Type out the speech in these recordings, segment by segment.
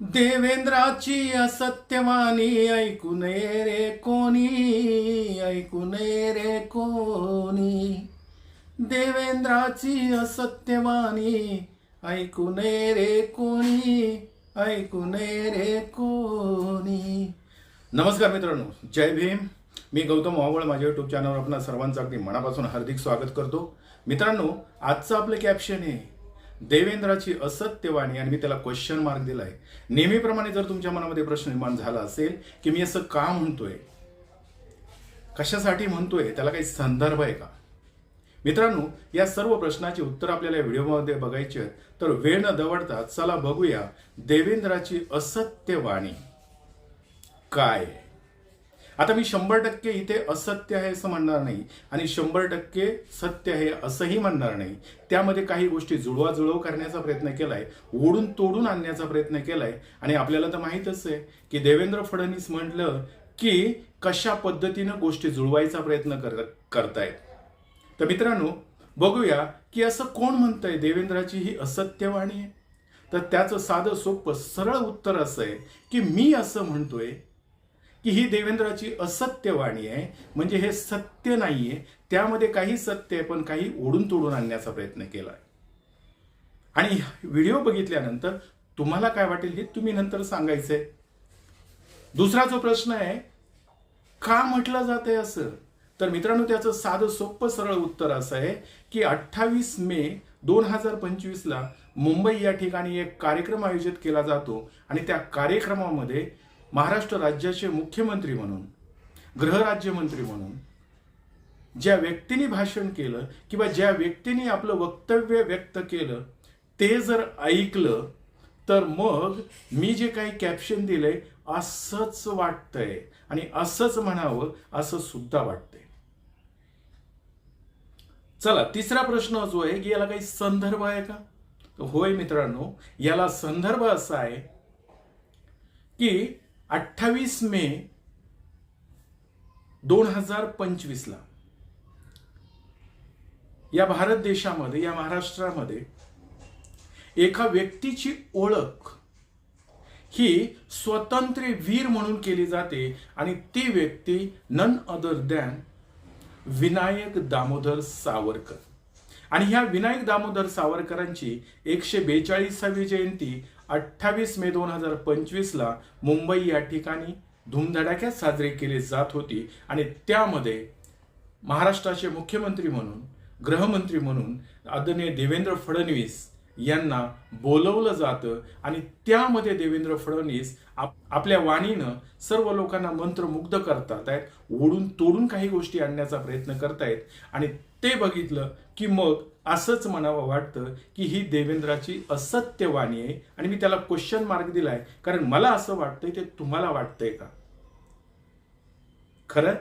देवेंद्राची असत्यवाणी ऐकू नये रे कोणी, ऐकू नये रे कोणी. देवेंद्राची असत्यवाणी ऐकू नये रे कोणी, ऐकू नये रे कोणी. नमस्कार मित्रांनो, जय भीम. मी गौतम वावळ. माझ्या यूट्यूब चॅनलवर आपणा सर्वांचं अगदी मनापासून हार्दिक स्वागत करतो. मित्रांनो, आजचं आपलं कॅप्शन आहे देवेंद्राची असत्यवाणी आणि मी त्याला क्वेश्चन मार्क दिलाय. नेहमीप्रमाणे जर तुमच्या मनामध्ये प्रश्न निर्माण झाला असेल की मी असं का म्हणतोय, कशासाठी म्हणतोय, त्याला काही संदर्भ आहे का? मित्रांनो, या सर्व प्रश्नाची उत्तर आपल्याला या व्हिडिओमध्ये बघायची आहेत. तर वेळ न दवडता चला बघूया देवेंद्राची असत्यवाणी काय. आता मी 100% इथे असत्य आहे असं म्हणणार नाही आणि 100% सत्य आहे असंही म्हणणार नाही. त्यामध्ये काही गोष्टी जुळवाजुळव करण्याचा प्रयत्न केलाय, ओढून तोडून आणण्याचा प्रयत्न केलाय. आणि आपल्याला तर माहीतच आहे की देवेंद्र फडणवीस म्हटलं की कशा पद्धतीनं गोष्टी जुळवायचा प्रयत्न करतायत. तर मित्रांनो, बघूया की असं कोण म्हणतंय देवेंद्राची ही असत्यवाणी आहे. तर त्याचं साधं सोपं सरळ उत्तर असं आहे की मी असं म्हणतोय की ही देवेंद्राची असत्यवाणी आहे. म्हणजे हे सत्य नाहीये, त्यामध्ये काही सत्य आहे पण काही ओढून तोडून आणण्याचा प्रयत्न केलाय. आणि व्हिडिओ बघितल्यानंतर तुम्हाला काय वाटेल हे तुम्ही नंतर सांगायचंय. दुसरा जो प्रश्न आहे, का म्हटलं जातंय असं, तर मित्रांनो त्याचं साधं सोपं सरळ उत्तर असं आहे की 28 मे 2025 मुंबई या ठिकाणी एक कार्यक्रम आयोजित केला जातो आणि त्या कार्यक्रमामध्ये महाराष्ट्र राज्याचे मुख्यमंत्री म्हणून, गृहराज्यमंत्री म्हणून ज्या व्यक्तीने भाषण केलं किंवा ज्या व्यक्तीने आपलं वक्तव्य व्यक्त केलं ते जर ऐकलं तर मग मी जे काही कॅप्शन दिलंय असंच वाटतंय आणि असंच म्हणावं असं सुद्धा वाटतंय. चला, तिसरा प्रश्न जो आहे की याला काही संदर्भ आहे का? होय मित्रांनो, याला संदर्भ असा आहे की 28 मे 2025 या भारत देशामध्ये, या महाराष्ट्रामध्ये एका व्यक्तीची ओळख ही स्वातंत्र्यवीर म्हणून केली जाते आणि ती व्यक्ती none other than Vinayak Damodar Savarkar. आणि ह्या विनायक दामोदर सावरकरांची 142वी जयंती 28 मे 2025 मुंबई या ठिकाणी धूमधडाक्यात साजरी केली जात होती. आणि त्यामध्ये महाराष्ट्राचे मुख्यमंत्री म्हणून, गृहमंत्री म्हणून आदरणीय देवेंद्र फडणवीस यांना बोलवलं जातं. आणि त्यामध्ये देवेंद्र फडणवीस आपल्या वाणीनं सर्व लोकांना मंत्रमुग्ध करतात आहेत, ओढून तोडून काही गोष्टी आणण्याचा प्रयत्न करतायत. आणि ते बघितलं की मग असंच म्हणावं वाटतं की ही देवेंद्राची असत्यवाणी आहे. आणि मी त्याला क्वेश्चन मार्क दिलाय कारण मला असं वाटतंय, ते तुम्हाला वाटतंय का? खरं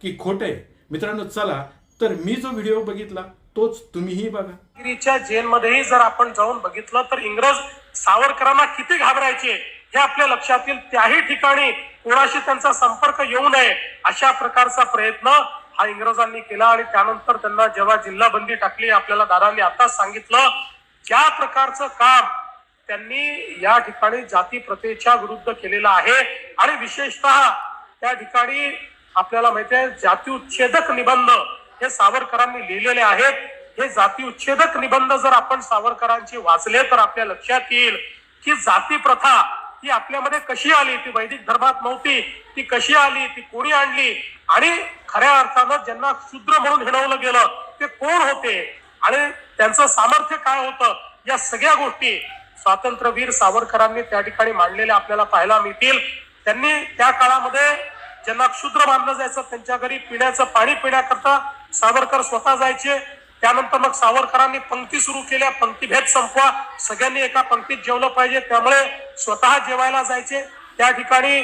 की खोटंय? मित्रांनो, चला तर मी जो व्हिडिओ बघितला तोच तुम्हीही बघा. गिरीच्या जेलमध्येही जर आपण जाऊन बघितलं तर इंग्रज सावरकरांना किती घाबरायचे हे आपल्या लक्षात येईल. त्याही ठिकाणी कोणाशी त्यांचा संपर्क येऊ नये अशा प्रकारचा प्रयत्न हा इंग्रजांनी केला. आणि त्यानंतर त्यांना जेव्हा जिल्हाबंदी टाकली, आपल्याला दादांनी आताच सांगितलं, ज्या प्रकारचं काम त्यांनी या ठिकाणी जाती प्रथेच्या विरुद्ध केलेलं आहे. आणि विशेषतः त्या ठिकाणी आपल्याला माहिती आहे जाती उच्छेदक निबंध हे सावरकरांनी लिहिलेले आहेत. हे जाती उच्छेदक निबंध जर आपण सावरकरांचे वाचले तर आपल्या लक्षात येईल की जाती प्रथा ही आपल्यामध्ये कशी आली, ती वैदिक धर्मात नव्हती, ती कशी आली, ती कोणी आणली आणि खऱ्या अर्थानं ज्यांना शूद्र म्हणून हिणवलं गेलं ते कोण होते आणि त्यांचं सामर्थ्य काय होतं, या सगळ्या गोष्टी स्वातंत्र्यवीर सावरकरांनी त्या ठिकाणी मांडलेल्या आपल्याला पाहायला मिळतील. त्यांनी त्या काळामध्ये ज्यांना क्षुद्र मानलं जायचं त्यांच्या घरी पिण्याचं पाणी पिण्याकरता सावरकर स्वतः जायचे. त्यानंतर मग सावरकरांनी पंक्ती सुरू केल्या, पंक्तीभेद संपवा, सगळ्यांनी एका पंक्तीत जेवलं पाहिजे, त्यामुळे स्वतः जेवायला जायचे. त्या ठिकाणी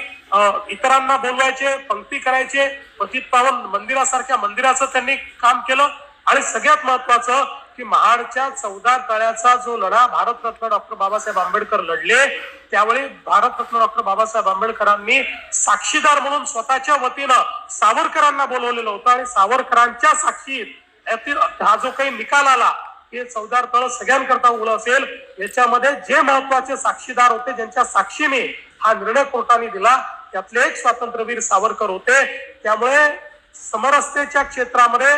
इतरांना बोलवायचे, पंक्ती करायचे. पतित पावन मंदिरासारख्या मंदिराचं त्यांनी काम केलं. आणि सगळ्यात महत्वाचं की महाडच्या 14 तळ्याचा जो लढा भारतरत्न डॉक्टर बाबासाहेब आंबेडकर लढले, त्यावेळी भारतरत्न डॉक्टर बाबासाहेब आंबेडकरांनी साक्षीदार म्हणून स्वतःच्या वतीनं सावरकरांना बोलवलेलं होतं. आणि सावरकरांच्या साक्षीत हा जो काही निकाल आला हे चौदार तळ सगळ्यांकरता उघडं असेल. याच्यामध्ये जे महत्वाचे साक्षीदार होते, ज्यांच्या साक्षीने हा निर्णय कोर्टाने दिला, त्यातले एक स्वातंत्र्यवीर सावरकर होते. त्यामुळे समरसतेच्या क्षेत्रामध्ये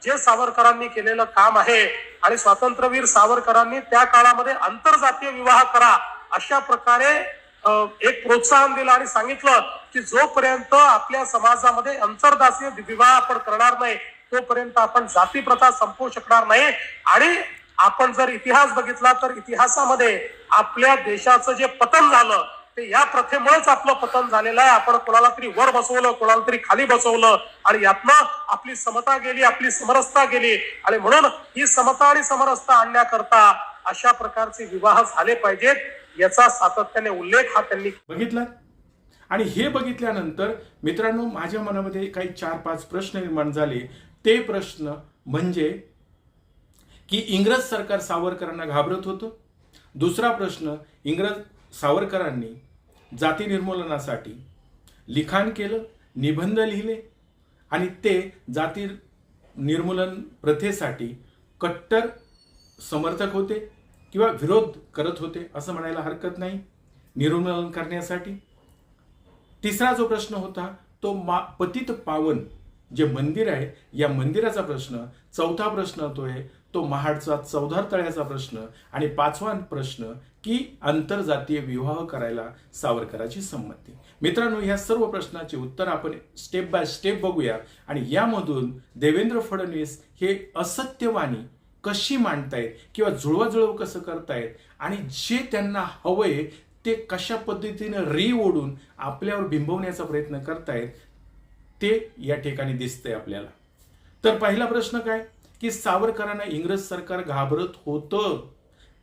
जे सावरकरांनी केलेलं काम आहे आणि स्वातंत्र्यवीर सावरकरांनी त्या काळामध्ये आंतरजातीय विवाह करा अशा प्रकारे एक प्रोत्साहन दिलं आणि सांगितलं की जोपर्यंत आपल्या समाजामध्ये आंतरजातीय विवाह आपण करणार नाही तोपर्यंत आपण जाती प्रथा संपवू शकणार नाही. आणि आपण जर इतिहास बघितला तर इतिहासामध्ये आपल्या देशाचं जे पतन झालं ते या प्रथेमुळेच आपलं पतन झालेलं आहे. आपण कोणाला तरी वर बसवलं, कोणाला तरी खाली बसवलं आणि यातनं आपली समता गेली, आपली समरसता गेली. आणि म्हणून ही समता आणि समरसता आणण्याकरता अशा प्रकारचे विवाह झाले पाहिजेत, याचा सातत्याने उल्लेख हा त्यांनी बघितला. आणि हे बघितल्यानंतर मित्रांनो माझ्या मनामध्ये काही 4-5 प्रश्न निर्माण झाले. ते प्रश्न म्हणजे की इंग्रज सरकार सावरकरांना घाबरत होतं. दुसरा प्रश्न, इंग्रज सावरकरांनी जाती निर्मूलनासाठी लिखाण केलं, निबंध लिहिले आणि ते जाती निर्मूलन प्रथेसाठी कट्टर समर्थक होते किंवा विरोध करत होते असं म्हणायला हरकत नाही निर्मूलन करण्यासाठी. तिसरा जो प्रश्न होता तो पतित पावन जे मंदिर आहे या मंदिराचा प्रश्न. चौथा प्रश्न तो महाडचा चौधार तळ्याचा प्रश्न. आणि 5वा प्रश्न की आंतरजातीय विवाह करायला सावरकराची संमती. मित्रांनो या सर्व प्रश्नाची उत्तर आपण स्टेप बाय स्टेप बघूया आणि यामधून देवेंद्र फडणवीस हे असत्यवाणी कशी मांडतायत किंवा जुळवाजुळव कसं करतायत आणि जे त्यांना हवंय ते कशा पद्धतीने ओढून आपल्यावर बिंबवण्याचा प्रयत्न करतायत ते या ठिकाणी दिसतंय आपल्याला. तर पहिला प्रश्न काय की सावरकरांना इंग्रज सरकार घाबरत होतं.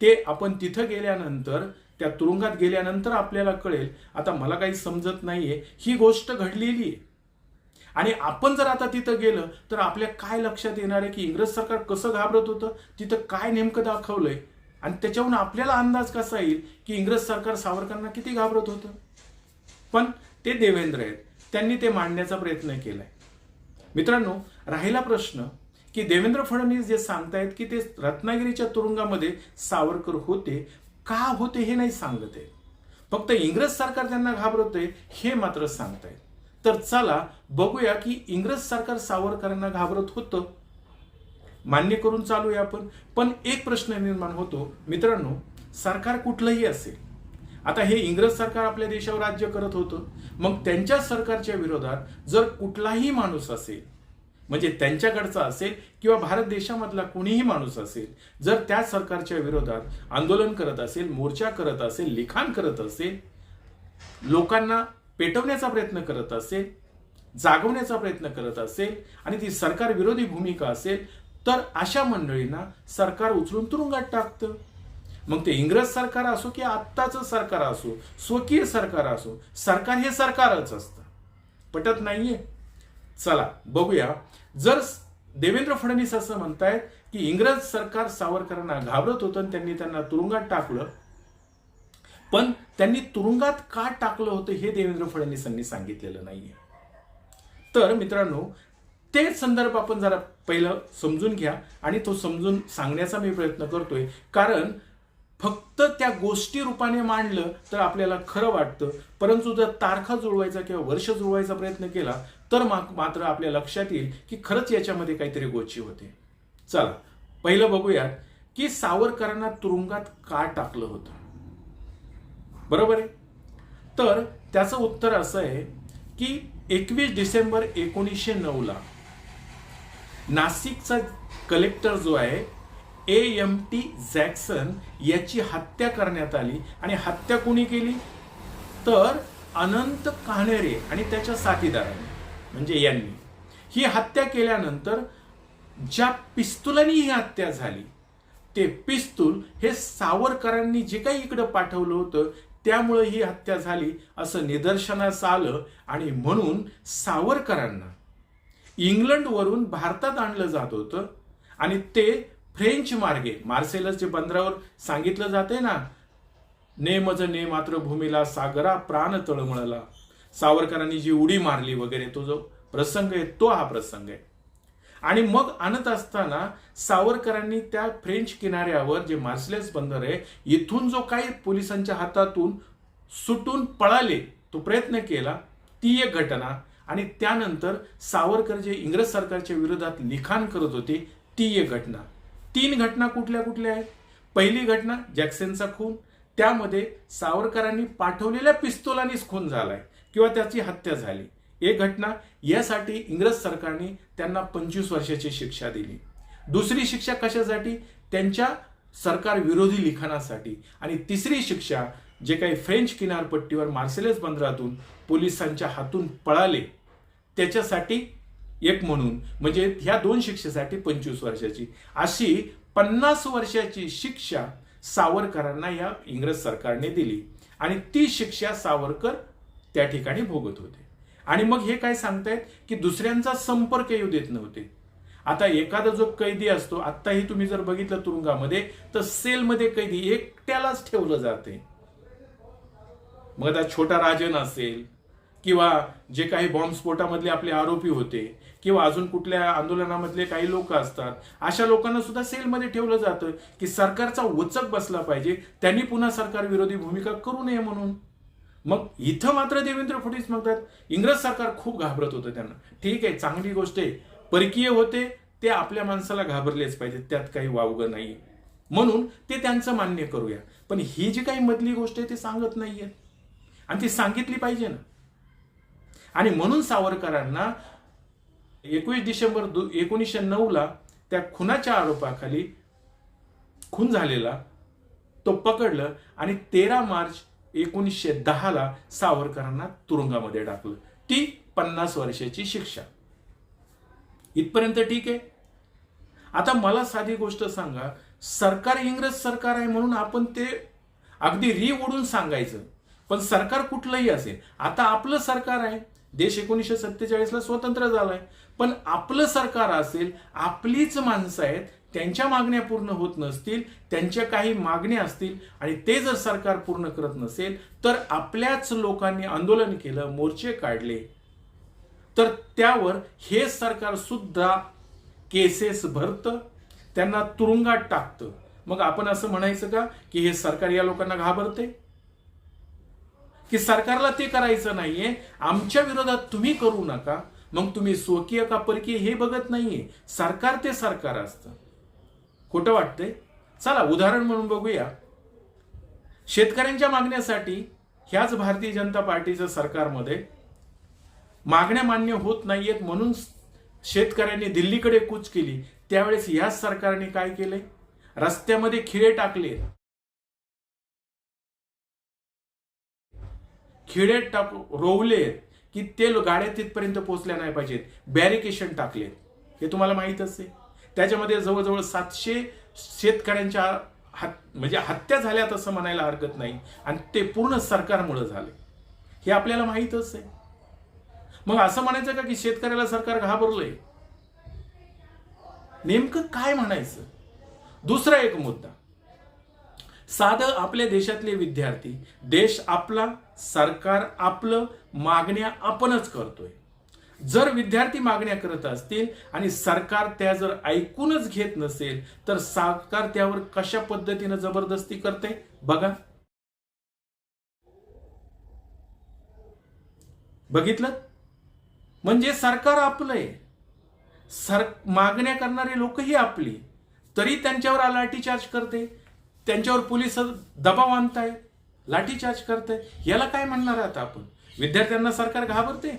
ते आपण तिथं गेल्यानंतर त्या तुरुंगात गेल्यानंतर आपल्याला कळेल. आता मला काही समजत नाहीये, ही गोष्ट घडलेली आहे आणि आपण जर आता तिथं गेलं तर आपल्या काय लक्षात येणार आहे की इंग्रज सरकार कसं घाबरत होतं, तिथं काय नेमकं दाखवलंय आणि त्याच्यावरून आपल्याला अंदाज कसा येईल की इंग्रज सरकार सावरकरांना किती घाबरत होतं. पण ते देवेंद्र आहेत, त्यांनी ते मांडण्याचा प्रयत्न केलाय. मित्रांनो राहिला प्रश्न की देवेंद्र फडणवीस जे सांगतायत की ते रत्नागिरीच्या तुरुंगामध्ये सावरकर होते, का होते हे नाही सांगत आहे, फक्त इंग्रज सरकार त्यांना घाबरतंय हे मात्र सांगतायत. तर चला बघूया की इंग्रज सरकार सावरकरांना घाबरत होतं, मान्य करून चालूया आपण. पण एक प्रश्न निर्माण होतो मित्रांनो, सरकार कुठलंही असेल, आता हे इंग्रज सरकार आपल्या देशावर राज्य करत होतं, मग त्यांच्या सरकारच्या विरोधात जर कुठलाही माणूस असेल म्हणजे त्यांच्याकडचा असेल किंवा भारत देशामधला कोणीही माणूस असेल, जर त्या सरकारच्या विरोधात आंदोलन करत असेल, मोर्चा करत असेल, लिखाण करत असेल, लोकांना पेटवण्याचा प्रयत्न करत असेल, जागवण्याचा प्रयत्न करत असेल आणि ती सरकार विरोधी भूमिका असेल तर अशा मंडळींना सरकार उचलून तुरुंगात टाकतं. मग ते इंग्रज सरकार असो की आत्ताचं सरकार असो, स्वकीय सरकार असो, सरकार हे सरकारच असतं. पटत नाहीये? चला बघूया. जर देवेंद्र फडणवीस असं म्हणतायत की इंग्रज सरकार सावरकरांना घाबरत होतं आणि त्यांनी त्यांना तुरुंगात टाकलं, पण त्यांनी तुरुंगात का टाकलं होतं हे देवेंद्र फडणवीसांनी सांगितलेलं नाहीये. तर मित्रांनो ते संदर्भ आपण जरा पहिलं समजून घ्या आणि तो समजून सांगण्याचा मी प्रयत्न करतोय, कारण फक्त त्या गोष्टी रूपाने मांडलं तर आपल्याला खरं वाटतं, परंतु जर तारखा जुळवायचा किंवा वर्ष जुळवायचा प्रयत्न केला तर मात्र आपल्या लक्षात येईल की खरंच याच्यामध्ये काहीतरी गोची होते. चला पहिलं बघूयात की सावरकरांना तुरुंगात का टाकलं होतं. बरोबर आहे. तर त्याचं उत्तर असं आहे की 21 डिसेंबर 1909 नाशिकचा कलेक्टर जो आहे AMT जॅक्सन याची हत्या करण्यात आली. आणि हत्या कोणी केली तर अनंत कान्हेरे आणि त्याच्या साथीदारांनी म्हणजे यांनी. ही हत्या केल्यानंतर ज्या पिस्तुलानी ही हत्या झाली ते पिस्तूल हे सावरकरांनी जे काही इकडे पाठवलं होतं त्यामुळे ही हत्या झाली असं निदर्शनास आलं. आणि म्हणून सावरकरांना इंग्लंडवरून भारतात आणलं जात होतं आणि ते फ्रेंच मार्गे मार्सेलसच्या बंदरावर सांगितलं जाते ना, ने मज ने मातृभूमीला सागरा प्राण तळमळला, सावरकरांनी जी उडी मारली वगैरे तो जो प्रसंग आहे तो हा प्रसंग आहे. आणि मग आणत असताना सावरकरांनी त्या फ्रेंच किनाऱ्यावर जे मार्सेलेस बंदर आहे इथून जो काही पोलिसांच्या हातातून सुटून पळाले तो प्रयत्न केला, ती एक घटना. आणि त्यानंतर सावरकर जे इंग्रज सरकारच्या विरोधात लिखाण करत होते ती एक घटना. 3 घटना कुठल्या कुठल्या आहेत? पहिली घटना जॅक्सनचा खून, त्यामध्ये सावरकरांनी पाठवलेल्या पिस्तुलानेच खून झालाय किंवा त्याची हत्या झाली. एक घटना, यासाठी इंग्रज सरकारने त्यांना 25 वर्षाची शिक्षा दिली. दुसरी शिक्षा कशासाठी? त्यांच्या सरकार विरोधी लिखाणासाठी. आणि तिसरी शिक्षा, जे काही फ्रेंच किनारपट्टीवर मार्सेलेस बंदरातून पोलिसांच्या हातून पळाले त्याच्यासाठी एक म्हणून, म्हणजे ह्या 2 शिक्षेसाठी 25 वर्षाची, अशी 50 वर्षाची शिक्षा सावरकरांना या इंग्रज सरकारने दिली. आणि ती शिक्षा सावरकर त्या ठिकाणी भोगत होते. आणि मग हे काय सांगतायत की दुसऱ्यांचा संपर्क येऊ देत नव्हते. आता एखादा जो कैदी असतो, आत्ताही तुम्ही जर बघितलं तुरुंगामध्ये, तर सेलमध्ये कैदी एकट्यालाच ठेवलं जाते. मग आता छोटा राजन असेल किंवा जे काही बॉम्बस्फोटामधले आपले आरोपी होते किंवा अजून कुठल्या आंदोलनामधले काही लोक असतात, अशा लोकांना सुद्धा सेलमध्ये ठेवलं जातं की सरकारचा वचक बसला पाहिजे, त्यांनी पुन्हा सरकार विरोधी भूमिका करू नये म्हणून. मग इथं मात्र देवेंद्र फडणवीस म्हणतात इंग्रज सरकार खूप घाबरत होतं त्यांना. ठीक आहे, चांगली गोष्ट आहे, परकीय होते ते आपल्या माणसाला घाबरलेच पाहिजे, त्यात काही वावगं नाही, म्हणून ते त्यांचं मान्य करूया. पण ही जी काही मधली गोष्ट आहे ती सांगत नाहीये आणि ती सांगितली पाहिजे ना. आणि म्हणून सावरकरांना 21 डिसेंबर 1909 त्या खुनाच्या आरोपाखाली खून झालेला तो पकडलं आणि 13 मार्च 1910 सावरकरांना तुरुंगामध्ये टाकलं. ती 50 वर्षाची शिक्षा. इथपर्यंत ठीक आहे. आता मला साधी गोष्ट सांगा, सरकार इंग्रज सरकार आहे म्हणून आपण ते अगदी री ओढून सांगायचं, पण सरकार कुठलंही असेल, आता आपलं सरकार आहे, देश 1947 स्वतंत्र झालाय, पण आपलं सरकार असेल, आपलीच माणसं आहेत, त्यांच्या मागण्या पूर्ण होत नसतील, त्यांच्या काही मागण्या असतील आणि ते जर सरकार पूर्ण करत नसेल तर आपल्याच लोकांनी आंदोलन केलं, मोर्चे काढले, तर त्यावर हे सरकार सुद्धा केसेस भरतं, त्यांना तुरुंगात टाकतं. मग आपण असं म्हणायचं का की हे सरकार या लोकांना घाबरते, की सरकारला ते करायचं नाहीये, आमच्या विरोधात तुम्ही करू नका, मग तुम्ही स्वकीय का परकीय हे बघत नाहीये, सरकार ते सरकार असतं. खोटं वाटतंय? चला उदाहरण म्हणून बघूया. शेतकऱ्यांच्या मागण्यासाठी ह्याच भारतीय जनता पार्टीच्या सरकारमध्ये मागण्या मान्य होत नाहीयेत म्हणून शेतकऱ्यांनी दिल्लीकडे कूच केली. त्यावेळेस याच सरकारने काय केले? रस्त्यामध्ये खिळे टाकले, रोवले की ते गाड्या तिथपर्यंत पोहोचल्या नाही पाहिजेत, बॅरिकेशन टाकले, हे तुम्हाला माहीतच आहे. त्याच्यामध्ये जवळजवळ 700 शेतकऱ्यांच्या म्हणजे हत्या झाल्या असं म्हणायला हरकत नाही, आणि ते पूर्ण सरकारमुळे झाले, हे आपल्याला माहीतच आहे. मग असं म्हणायचं का की शेतकऱ्याला सरकार घाबरलंय? नेमकं काय म्हणायचं? दुसरा एक मुद्दा, साधं आपल्या देशातले विद्यार्थी, देश आपला, सरकार आपलं, मागण्या आपणच करतोय. जर विद्यार्थी मागण्या करत असतील आणि सरकार त्या जर ऐकूनच घेत नसेल तर सरकार त्यावर कशा पद्धतीने जबरदस्ती करते बघा. बघितलं? म्हणजे सरकार आपलं आहे, मागण्या करणारी लोकही आपली, तरी त्यांच्यावर लाठीचार्ज करते, त्यांच्यावर पोलीस दबाव आणताय, लाठीचार्ज करते. याला काय म्हणणार आता आपण? विद्यार्थ्यांना सरकार घाबरते?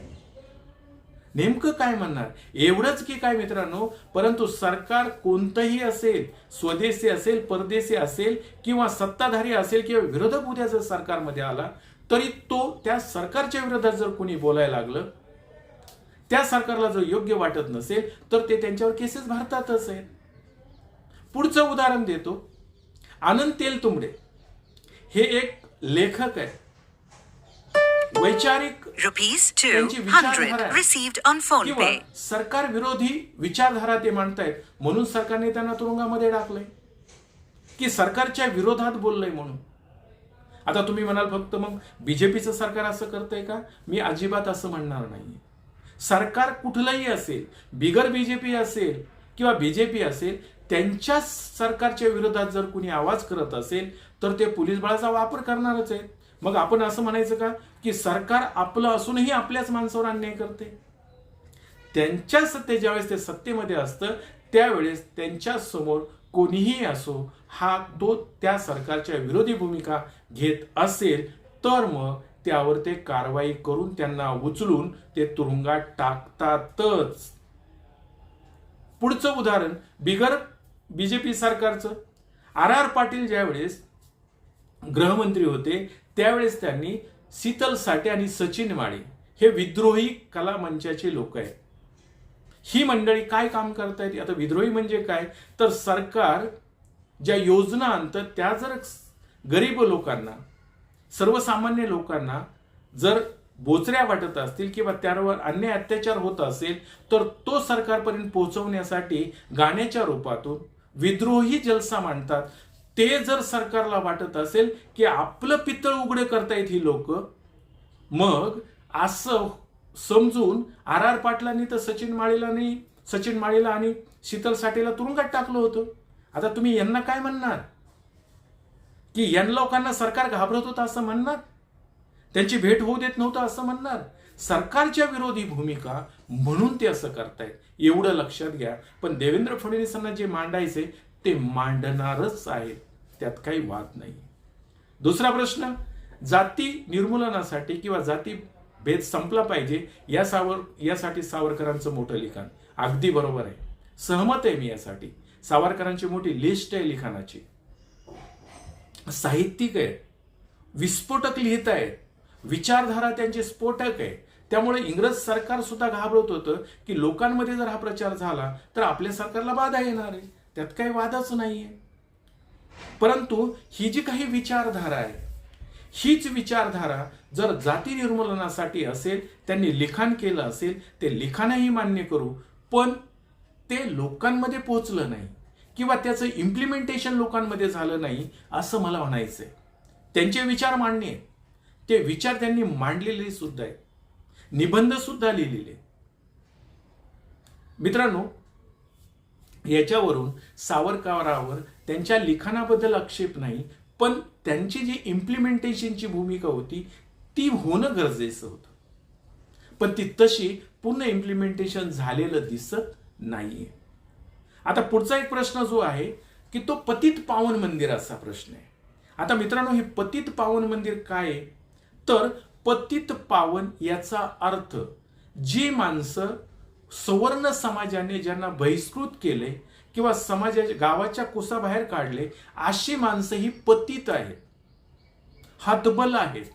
नेमकं काय म्हणणार? एवढंच की काय मित्रांनो, परंतु सरकार कोणतंही असेल, स्वदेशी असेल, परदेशी असेल किंवा सत्ताधारी असेल किंवा विरोधक उद्या जर सरकारमध्ये आला तरी तो त्या सरकारच्या विरोधात जर कोणी बोलायला लागलं, त्या सरकारला जर योग्य वाटत नसेल तर ते त्यांच्यावर केसेस भरतातच आहेत. पुढचं उदाहरण देतो. आनंद तेलतुंबडे हे एक लेखक आहे, वैचारिक ₹200 सरकार विरोधी विचारधारा ते मांडतायत म्हणून सरकारने त्यांना तुरुंगामध्ये टाकलंय, की सरकारच्या विरोधात बोललंय म्हणून. आता तुम्ही म्हणाल फक्त मग बीजेपीचं सरकार असं करतंय का? मी अजिबात असं म्हणणार नाहीये. सरकार कुठलंही असेल, बिगर बीजेपी असेल किंवा बीजेपी असेल, त्यांच्या सरकारच्या विरोधात जर कुणी आवाज करत असेल तर ते पोलीस बळाचा वापर करणारच आहे. मग आपण असं म्हणायचं का की सरकार आपलं असूनही आपल्याच माणसावर अन्याय करते? त्यांच्या सत्ते ज्यावेळेस ते सत्तेमध्ये असतं त्यावेळेस त्यांच्या समोर कोणीही असो हा तो त्या सरकारच्या विरोधी भूमिका घेत असेल तर मग त्यावर ते कारवाई करून त्यांना उचलून ते तुरुंगात टाकतातच. पुढचं उदाहरण बिगर बीजेपी सरकारचं. आर पाटील ज्यावेळेस गृहमंत्री होते त्यावेळेस त्यांनी शीतल साठे आणि सचिन माळी हे विद्रोही कला मंचाचे लोक आहेत. ही मंडळी काय काम करतायत? आता विद्रोही म्हणजे काय तर सरकार ज्या योजना आणतं त्या जर गरीब लोकांना, सर्वसामान्य लोकांना जर बोचऱ्या वाटत असतील किंवा त्यावर अन्याय अत्याचार होत असेल तर तो सरकारपर्यंत पोहोचवण्यासाठी गाण्याच्या रूपातून विद्रोही जलसा मांडतात. ते जर सरकारला वाटत असेल की आपलं पितळ उघडे करतायत ही लोक, मग असं समजून आर पाटलांनी तर सचिन माळीला आणि शीतल साठेला तुरुंगात टाकलं होतं. आता तुम्ही यांना काय म्हणणार की या लोकांना सरकार घाबरत होतं असं म्हणणार? त्यांची भेट होऊ देत नव्हतं असं म्हणणार? सरकारच्या विरोधी भूमिका म्हणून ते असं करतायत, एवढं लक्षात घ्या. पण देवेंद्र फडणवीसांना जे मांडायचे ते मांडणारच आहेत, त्यात काही वाद नाही. दुसरा प्रश्न, जाती निर्मूलनासाठी किंवा जाती भेद संपला पाहिजे यासाठी सावरकरांचं मोठं लिखाण. अगदी बरोबर आहे, सहमत आहे मी यासाठी. सावरकरांची मोठी लिस्ट आहे लिखाणाची. साहित्यिक आहेत, विस्फोटक लिहित आहेत, विचारधारा त्यांची स्फोटक आहे. त्यामुळे इंग्रज सरकार सुद्धा घाबरत होतं की लोकांमध्ये जर हा प्रचार झाला तर आपल्या सरकारला बाधा येणार आहे, त्यात काही वादच नाहीये. परंतु ही जी काही विचारधारा आहे हीच विचारधारा जर जाती निर्मूलनासाठी असेल, त्यांनी लिखाण केलं असेल, ते लिखाणही मान्य करू, पण ते लोकांमध्ये पोहोचलं नाही किंवा त्याचं इम्प्लिमेंटेशन लोकांमध्ये झालं नाही असं मला म्हणायचंय. त्यांचे विचार मांडणे आहेत, ते विचार त्यांनी मांडलेले सुद्धा आहेत, निबंध सुद्धा लिहिलेले. मित्रांनो, याच्यावरून सावरकरावर त्यांच्या लिखाणाबद्दल आक्षेप नाही, पण त्यांची जी इम्प्लिमेंटेशनची भूमिका होती ती होणं गरजेचं होतं, पण ती तशी पूर्ण इम्प्लिमेंटेशन झालेलं दिसत नाहीये. आता पुढचा एक प्रश्न जो आहे की तो पतित पावन मंदिराचा प्रश्न आहे. आता मित्रांनो, हे पतित पावन मंदिर काय आहे तर पतित पावन याचा अर्थ जी माणसं सवर्ण समाजाने ज्यांना बहिष्कृत केले किंवा समाजाच्या गावाच्या कुसाबाहेर काढले अशी माणसं ही पतित आहेत, हतबल आहेत.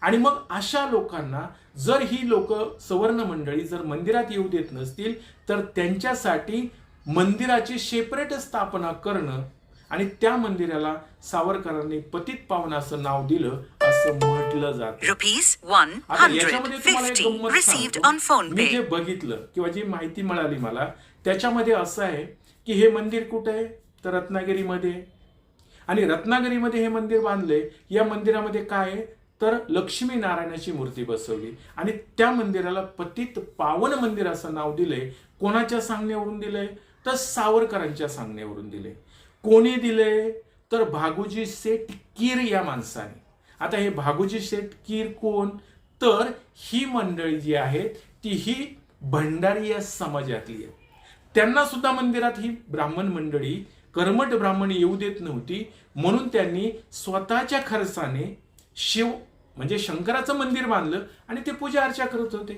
आणि मग अशा लोकांना जर ही लोक सवर्ण मंडळी जर मंदिरात येऊ देत नसतील तर त्यांच्यासाठी मंदिराची सेपरेट स्थापना करणं आणि त्या मंदिराला सावरकरांनी पतित पावन असं नाव दिलं असं म्हटलं जातं. आता याच्यामध्ये तुम्हाला एक गंमत सांगतो. मी जे बघितलं किंवा जी माहिती मिळाली मला त्याच्यामध्ये असं आहे की हे मंदिर कुठे आहे तर रत्नागिरीमध्ये, आणि रत्नागिरीमध्ये हे मंदिर बांधले. या मंदिरामध्ये काय आहे तर लक्ष्मी नारायणाची मूर्ती बसवली आणि त्या मंदिराला पतित पावन मंदिर असं नाव दिलंय. कोणाच्या सांगण्यावरून दिलंय तर सावरकरांच्या सांगण्यावरून दिले. कोणी दिले तर भागोजी शेठ कीर या माणसाने. आता हे भागोजी शेठ कीर कोण तर ही मंडळी जी आहेत ती ही भंडारी या समाजातली आहे. त्यांना सुद्धा मंदिरात ही ब्राह्मण मंडळी कर्मठ ब्राह्मण येऊ देत नव्हती, म्हणून त्यांनी स्वतःच्या खर्चाने शिव म्हणजे शंकराचं मंदिर बांधलं आणि ते पूजा अर्चा करत होते.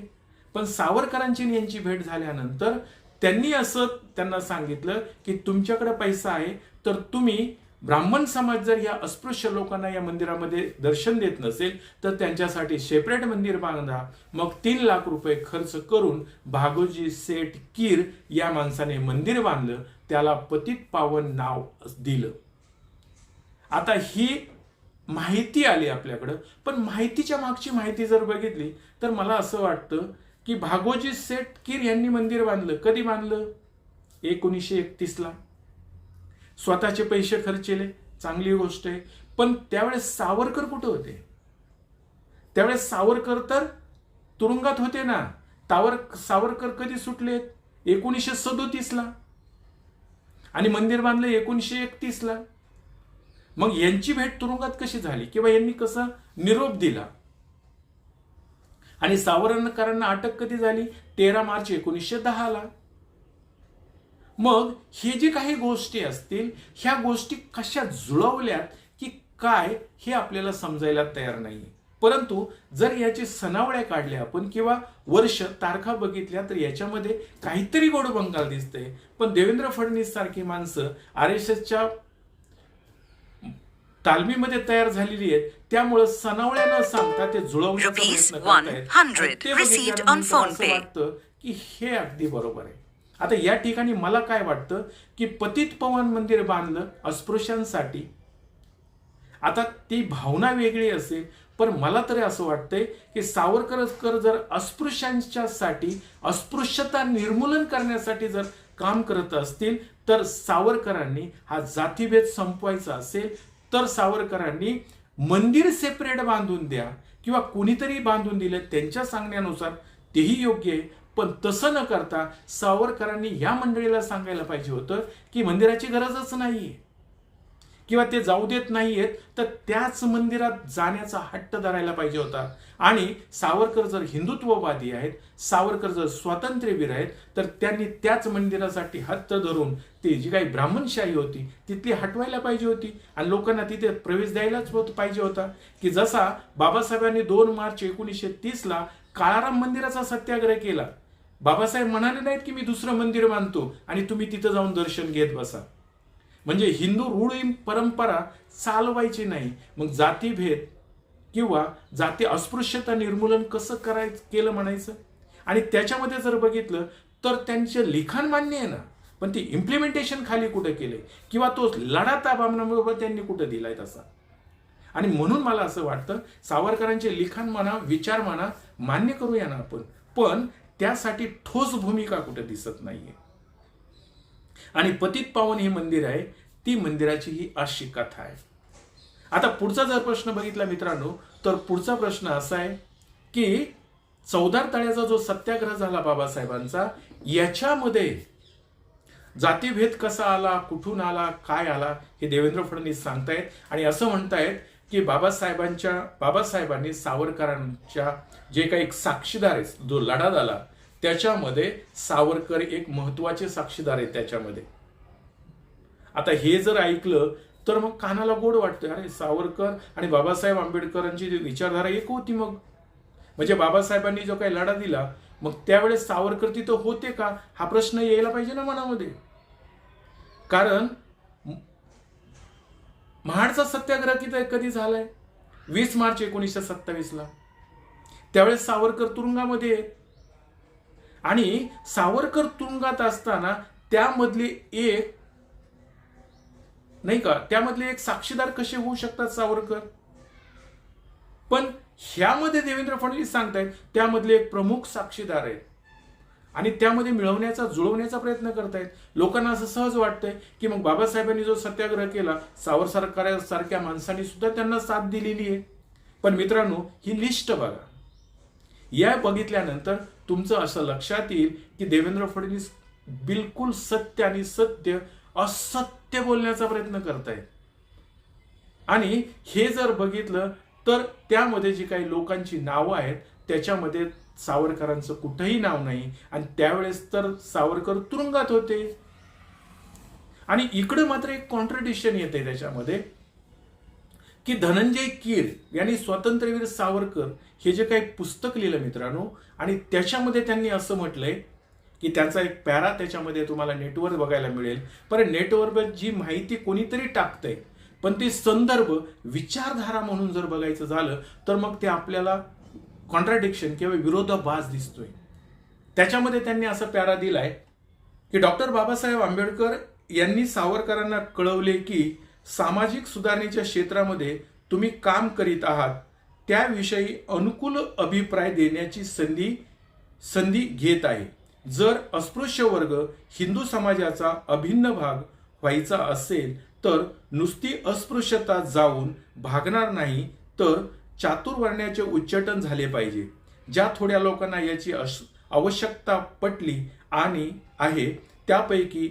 पण सावरकरांची यांची भेट झाल्यानंतर त्यांनी असं त्यांना सांगितलं की तुमच्याकडे पैसा आहे तर तुम्ही ब्राह्मण समाज जर या अस्पृश्य लोकांना या मंदिरामध्ये दर्शन देत नसेल तर त्यांच्यासाठी सेपरेट मंदिर बांधा. मग 3 लाख रुपये खर्च करून भागोजी शेठ कीर या माणसाने मंदिर बांधलं, त्याला पतित पावन नाव दिलं. आता ही माहिती आली आपल्याकडं, पण माहितीच्या मागची माहिती जर बघितली तर मला असं वाटतं की भागोजी शेठ कीर यांनी मंदिर बांधलं. कधी बांधलं? 1931 ला. स्वतःचे पैसे खर्चले, चांगली गोष्ट आहे. पण त्यावेळेस सावरकर कुठे होते? त्यावेळेस सावरकर तर तुरुंगात होते ना. सावरकर कधी सुटलेत? 1937ला, आणि मंदिर बांधलं 1931ला. मग यांची भेट तुरुंगात कशी झाली किंवा यांनी कसा निरोप दिला? आणि सावरकरांना अटक कधी झाली? 13 मार्च 1910ला. मग हे जे काही गोष्टी असतील, ह्या गोष्टी कशा जुळवल्यात की काय हे आपल्याला समजायला तयार नाही. परंतु जर याची सनावळ्या काढल्या आपण किंवा वर्ष तारखा बघितल्या तर याच्यामध्ये काहीतरी गोडबंगाल दिसतंय. पण देवेंद्र फडणवीस सारखी माणसं RSSच्या तालमीमध्ये तयार झालेली आहेत, त्यामुळे सनावळ्या न सांगता ते जुळवण्याचा प्रयत्न करतायत. ते बघितल्यानंतर असं वाटतं की हे अगदी बरोबर आहे. आता या ठिकाणी मला काय वाटतं की पतित पावन मंदिर बांधलं अस्पृश्यांसाठी. आता ती भावना वेगळी असेल, पण मला तरी असं वाटतंय की सावरकर जर अस्पृश्यांच्यासाठी, अस्पृश्यता निर्मूलन करण्यासाठी जर काम करत असतील, तर सावरकरांनी हा जातीभेद संपवायचा असेल तर सावरकरांनी मंदिर सेपरेट बांधून द्या किंवा कुणीतरी बांधून दिलं त्यांच्या सांगण्यानुसार, तेही योग्य आहे. पण तसं न करता सावरकरांनी या मंडळीला सांगायला पाहिजे होतं की मंदिराची गरजच नाहीये किंवा ते जाऊ देत नाहीयेत, तर त्याच मंदिरात जाण्याचा हट्ट धरायला पाहिजे होता. आणि सावरकर जर हिंदुत्ववादी आहेत, सावरकर जर स्वातंत्र्यवीर आहेत, तर त्यांनी त्याच मंदिरासाठी हट्ट धरून ती जी काही ब्राह्मणशाही होती तिथली हटवायला पाहिजे होती आणि लोकांना तिथे प्रवेश द्यायलाच पाहिजे होता. की जसा बाबासाहेबांनी 2 मार्च 1930ला काळाराम मंदिराचा सत्याग्रह केला. बाबासाहेब म्हणाले नाहीत की मी दुसरं मंदिर बांधतो आणि तुम्ही तिथं जाऊन दर्शन घेत बसा. म्हणजे हिंदू रूढी परंपरा चालवायची नाही. मग जातीभेद किंवा जाती अस्पृश्यता निर्मूलन कसं केलं म्हणायचं. आणि त्याच्यामध्ये जर बघितलं तर त्यांचे लिखाण मान्य आहे ना, पण ते इम्प्लिमेंटेशन खाली कुठे केलंय किंवा तो लढा ताबाबरोबर त्यांनी कुठे दिलाय तसा. आणि म्हणून मला असं वाटतं सावरकरांचे लिखाण म्हणा, विचार म्हणा, मान्य करूया ना आपण, पण त्यासाठी ठोस भूमिका कुठे दिसत नाहीये. आणि पतित पावन हे मंदिर आहे, ती मंदिराची ही अशी कथा आहे. आता पुढचा जर प्रश्न बघितला मित्रांनो, तर पुढचा प्रश्न असा आहे की चौदार तळ्याचा जो सत्याग्रह झाला बाबासाहेबांचा, याच्यामध्ये जातीभेद कसा आला, कुठून आला, काय आला, हे देवेंद्र फडणवीस सांगतायत. आणि असं म्हणतायत की बाबासाहेबांनी सावरकरांच्या जे काही साक्षीदार आहेत, जो लढा झाला त्याच्यामध्ये सावरकर एक महत्वाचे साक्षीदार आहेत त्याच्यामध्ये. आता हे जर ऐकलं तर मग कानाला गोड वाटतं, अरे सावरकर आणि बाबासाहेब आंबेडकरांची विचारधारा एक होती. मग म्हणजे बाबासाहेबांनी जो काही लढा दिला, मग त्यावेळेस सावरकर तिथं होते का, हा प्रश्न यायला पाहिजे ना मनामध्ये. कारण महाडचा सत्याग्रह कधी झालाय? 20 मार्च 1927ला. त्यावेळेस सावरकर तुरुंगामध्ये आहेत. आणि सावरकर तुरुंगात असताना त्यामधले एक साक्षीदार कसे होऊ शकतात सावरकर? पण ह्यामध्ये देवेंद्र फडणवीस सांगतायत त्यामधले एक प्रमुख साक्षीदार आहेत आणि त्यामध्ये जुळवण्याचा प्रयत्न करतायत. लोकांना असं सहज वाटतंय की मग बाबासाहेबांनी जो सत्याग्रह केला, सावरकरांसारख्या माणसांनी सुद्धा त्यांना साथ दिलेली आहे. पण मित्रांनो, ही लिस्ट बघा. या बघितल्यानंतर तुमचं असं लक्षात येईल की देवेंद्र फडणवीस बिलकुल सत्य आणि असत्य बोलण्याचा प्रयत्न करतायत. आणि हे जर बघितलं तर त्यामध्ये जी काही लोकांची नावं आहेत त्याच्यामध्ये सावरकरांचं कुठंही नाव नाही. आणि त्यावेळेस तर सावरकर तुरुंगात होते. आणि इकडे मात्र एक कॉन्ट्रडिक्शन येते त्याच्यामध्ये की धनंजय कीर यांनी स्वातंत्र्यवीर सावरकर हे जे काही पुस्तक लिहिलं मित्रांनो, आणि त्याच्यामध्ये त्यांनी असं म्हटलंय की त्याचा एक पॅरा त्याच्यामध्ये तुम्हाला नेटवर बघायला मिळेल. पण नेटवर जी माहिती कोणीतरी टाकतंय, पण ते संदर्भ विचारधारा म्हणून जर बघायचं झालं तर मग ते आपल्याला कॉन्ट्राडिक्शन किंवा विरोधाभास दिसतोय. त्याच्यामध्ये त्यांनी असं पॅरा दिलाय की डॉक्टर बाबासाहेब आंबेडकर यांनी सावरकरांना कळवले की सामाजिक सुधारणेच्या क्षेत्रामध्ये तुम्ही काम करीत आहात, त्याविषयी अनुकूल अभिप्राय देण्याची संधी घेत आहे. जर अस्पृश्य वर्ग हिंदू समाजाचा अभिन्न भाग व्हायचा असेल तर नुसती अस्पृश्यता जाऊन भागणार नाही, तर चातुर्वर्ण्याचे उच्चाटन झाले पाहिजे. ज्या थोड्या लोकांना याची आवश्यकता पटली आणि आहे त्यापैकी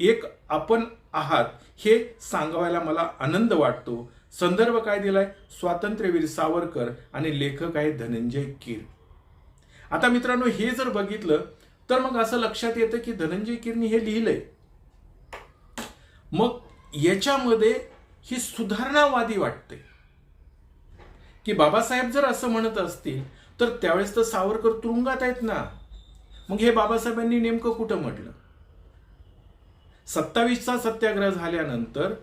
एक आपण आहात हे सांगायला मला आनंद वाटतो. संदर्भ काय दिलाय? स्वातंत्र्यवीर सावरकर आणि लेखक आहे धनंजय कीर. आता मित्रांनो, हे जर बघितलं तर मग असं लक्षात येतं की धनंजय कीरनी हे लिहिलंय. मग याच्यामध्ये ही सुधारणावादी वाटते की बाबासाहेब जर असं म्हणत असतील तर त्यावेळेस तर सावरकर तुरुंगात आहेत ना. मग हे बाबासाहेबांनी नेमकं कुठं म्हटलं? 27चा सत्याग्रह झाल्यानंतर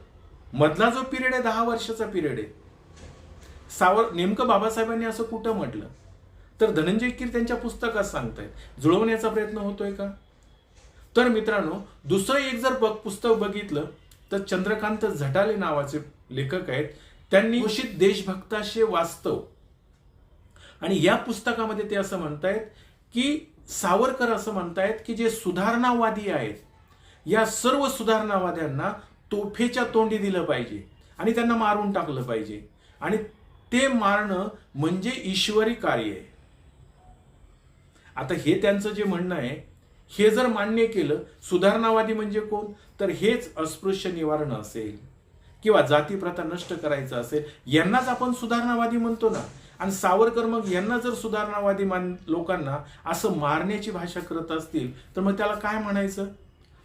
मधला जो पिरियड आहे 10 वर्षाचा पिरियड आहे, नेमकं बाबासाहेबांनी असं कुठं म्हटलं? तर धनंजय कीर त्यांच्या पुस्तकात सांगतायत. जुळवण्याचा प्रयत्न होतोय का? तर मित्रांनो, दुसरं एक जर पुस्तक बघितलं तर चंद्रकांत झटाले नावाचे लेखक आहेत. त्यांनी घोषित देशभक्ताशे वास्तव, आणि या पुस्तकामध्ये ते असं म्हणतायत की सावरकर असं म्हणतायत की जे सुधारणावादी आहेत, या सर्व सुधारणावाद्यांना तोफेच्या तोंडी दिलं पाहिजे आणि त्यांना मारून टाकलं पाहिजे, आणि ते मारणं म्हणजे ईश्वरी कार्य आहे. आता हे त्यांचं जे म्हणणं आहे, हे जर मान्य केलं, सुधारणावादी म्हणजे कोण? तर हेच अस्पृश्य निवारण असेल किंवा जाती प्रथा नष्ट करायचं असेल, यांनाच आपण सुधारणावादी म्हणतो ना. आणि सावरकर मग यांना जर सुधारणावादी लोकांना असं मारण्याची भाषा करत असतील तर मग त्याला काय म्हणायचं?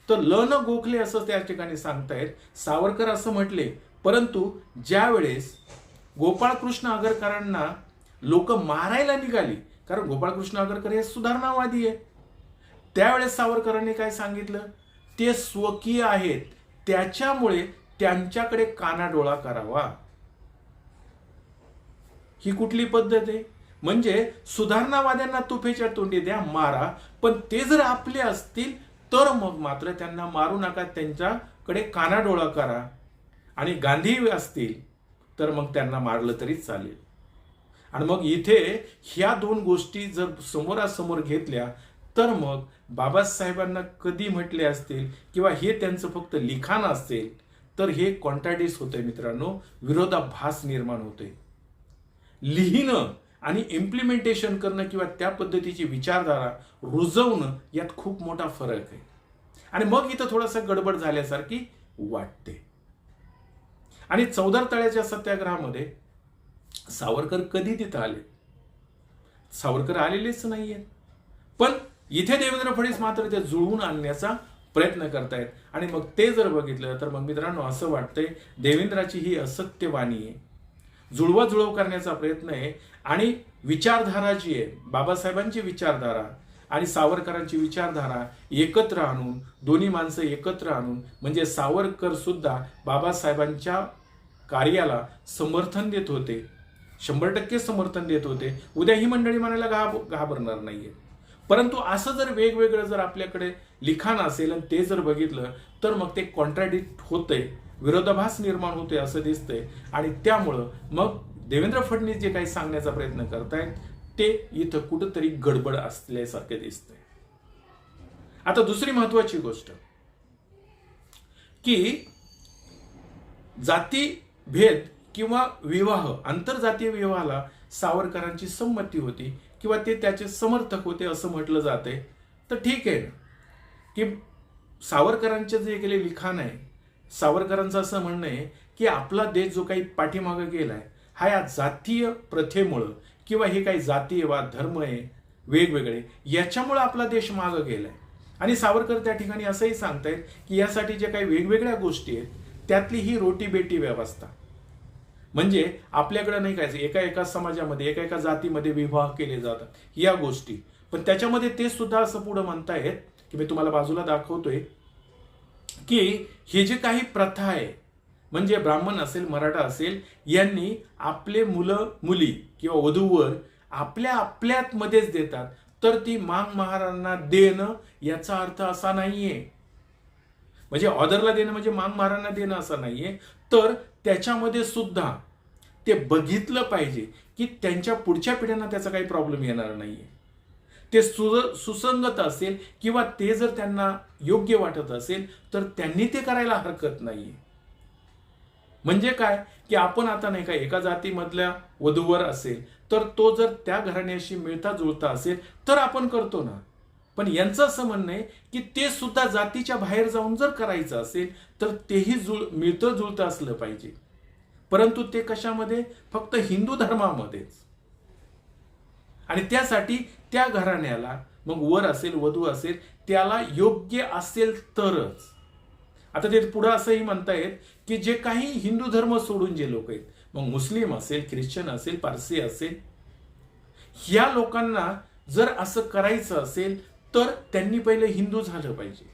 तर ल न गोखले असं त्या ठिकाणी सांगतायत. सावरकर असं म्हटले, परंतु ज्या वेळेस गोपाळकृष्ण आगरकरांना लोक मारायला निघाली, कारण गोपाळकृष्ण आगरकर हे सुधारणावादी आहे, त्यावेळेस सावरकरांनी काय सांगितलं? ते स्वकीय आहेत, त्याच्यामुळे त्यांच्याकडे कानाडोळा करावा. ही कुठली पद्धत आहे? म्हणजे सुधारणावाद्यांना तुफेच्या तोंडी द्या, मारा, पण ते जर आपले असतील तर मग मात्र त्यांना मारू नका, त्यांच्याकडे कानाडोळा करा. आणि गांधी असतील तर मग त्यांना मारलं तरी चालेल. आणि मग इथे ह्या दोन गोष्टी जर समोरासमोर घेतल्या तर मग बाबासाहेबांना कधी म्हटले असतील किंवा हे त्यांचं फक्त लिखाण असेल तर हे कॉन्ट्राडिक्ट होतंय मित्रांनो, विरोधाभास निर्माण होते. लिहिणं आणि इम्प्लिमेंटेशन करणं किंवा त्या पद्धतीची विचारधारा रुजवणं यात खूप मोठा फरक आहे. आणि मग इथं थोडंसं गडबड झाल्यासारखी वाटते. आणि चौदार तळ्याच्या सत्याग्रहामध्ये सावरकर कधी तिथं आले? सावरकर आलेलेच नाहीये. पण इथे देवेंद्र फडणवीस मात्र ते जुळवून आणण्याचा प्रयत्न करतायत. आणि मग ते जर बघितलं तर मग मित्रांनो असं वाटतंय देवेंद्राची ही असत्य वाणी आहे, जुळवाजुळव करण्याचा प्रयत्न आहे. आणि विचारधारा जी आहे, बाबासाहेबांची विचारधारा आणि सावरकरांची विचारधारा एकत्र आणून, दोन्ही माणसं एकत्र आणून, म्हणजे सावरकर सुद्धा बाबासाहेबांच्या कार्याला समर्थन देत होते, 100% समर्थन देत होते. उद्या ही मंडळी म्हणायला घाबरणार नाहीये. परंतु असं जर वेगवेगळं जर आपल्याकडे लिखाण असेल आणि ते जर बघितलं तर मग ते कॉन्ट्राडिक्ट होतंय, विरोधाभास निर्माण होते असं दिसतंय. आणि त्यामुळं मग देवेंद्र फडणवीस जे काही सांगण्याचा प्रयत्न करतायत ते इथं कुठंतरी गडबड असल्यासारखे दिसतंय. आता दुसरी महत्वाची गोष्ट की जाती भेद किंवा विवाह, आंतरजातीय विवाहाला सावरकरांची संमती होती किंवा ते त्याचे समर्थक होते असं म्हटलं जाते. तर ठीक आहे ना की सावरकरांचे जे केले लिखाण आहे, सावरकरांचं असं म्हणणं आहे की आपला देश जो काही पाठीमागे गेलाय हा या जातीय प्रथेमुळं किंवा हे काही जातीयवाद, धर्म आहे वेगवेगळे, याच्यामुळे आपला देश मागे गेलाय. आणि सावरकर त्या ठिकाणी असंही सांगतायत की यासाठी जे काही वेगवेगळ्या गोष्टी आहेत त्यातली ही रोटी बेटी व्यवस्था, म्हणजे आपल्याकडे नाही काय एका एका समाजामध्ये एका एका जातीमध्ये विवाह केले जातात या गोष्टी. पण त्याच्यामध्ये ते सुद्धा असं पुढे म्हणतायत की मी तुम्हाला बाजूला दाखवतोय की हे जे काही प्रथा आहे, म्हणजे ब्राह्मण असेल, मराठा असेल, यांनी आपले मुलं मुली किंवा वधूवर आपल्यात मध्येच देतात, तर ती मांग महारांना देणं याचा अर्थ असा नाहीये. म्हणजे ऑर्डरला देणं म्हणजे मांग महारांना देणं असं नाहीये. तर त्याच्यामध्ये सुद्धा ते बघितलं पाहिजे की त्यांच्या पुढच्या पिढ्यांना त्याचा काही प्रॉब्लेम येणार नाहीये. ते सुसंगत असेल किंवा ते जर त्यांना योग्य वाटत असेल तर त्यांनी ते करायला हरकत नाहीये. म्हणजे काय की आपण आता नाही का एका जातीमधल्या वधूवर असेल तर तो जर त्या घराण्याशी मिळता जुळता असेल तर आपण करतो ना. पण यांचं असं म्हणणं आहे की ते सुद्धा जातीच्या बाहेर जाऊन जर करायचं असेल तर तेही मिळतं जुळतं असलं पाहिजे. परंतु ते कशामध्ये? फक्त हिंदू धर्मामध्येच. आणि त्यासाठी त्या घराण्याला मग वर असेल वधू असेल त्याला योग्य असेल तरच. आता ते पुढे असंही म्हणतायत की जे काही हिंदू धर्म सोडून जे लोक आहेत, मग मुस्लिम असेल, ख्रिश्चन असेल, पारसी असेल, या लोकांना जर असं करायचं असेल तर त्यांनी पहिले हिंदू झालं पाहिजे.